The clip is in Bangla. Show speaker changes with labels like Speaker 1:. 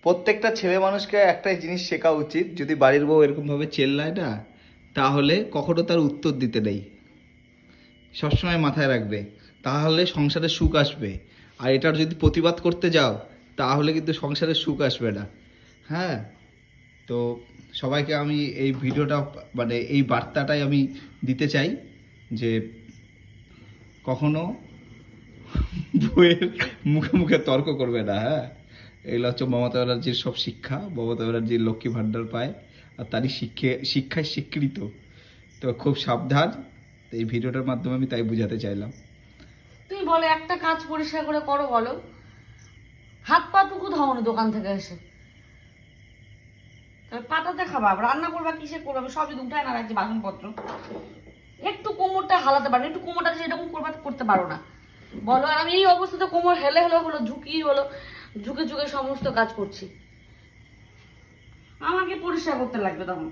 Speaker 1: প্রত্যেকটা ছেলে মানুষকে একটাই জিনিস শেখা উচিত, যদি বাড়ির বউ এরকমভাবে চেল্লায় না, তাহলে কখনো তার উত্তর দিতে নেই। সবসময় মাথায় রাখবে, তাহলে সংসারে সুখ আসবে। আর এটার যদি প্রতিবাদ করতে যাও, তাহলে কিন্তু সংসারে সুখ আসবে না। হ্যাঁ, তো সবাইকে আমি এই ভিডিওটা, মানে এই বার্তাটাই আমি দিতে চাই যে কখনো বইয়ের মুখে মুখে তর্ক করবে না। হ্যাঁ, এগুলো হচ্ছে মমতা ব্যানার্জির সব শিক্ষা। মমতা ব্যানার্জির লক্ষ্মী ভাণ্ডার পায়, আর তারই শিক্ষায় স্বীকৃত। তো খুব সাবধান। এই ভিডিওটার মাধ্যমে আমি তাই বুঝাতে চাইলাম।
Speaker 2: তুমি বলো একটা কাজ পরিষ্কার করে করো, বলো হাত পা টুকু ধাও না দোকান থেকে এসে, পাতাতে খাবা, রান্না করবা কিসে করবা, আমি সবই উঠায় না রাখছি বাসনপত্র। একটু কোমরটা হালাতে পারো, একটু কোমরটা যেরকম করবা করতে পারো না বলো। আর আমি এই অবস্থাতে কোমর হেলে হেলে হলো, ঝুঁকি হলো, ঝুঁকে ঝুঁকে সমস্ত কাজ করছি, আমাকে পরিষ্কার করতে লাগবে তখন।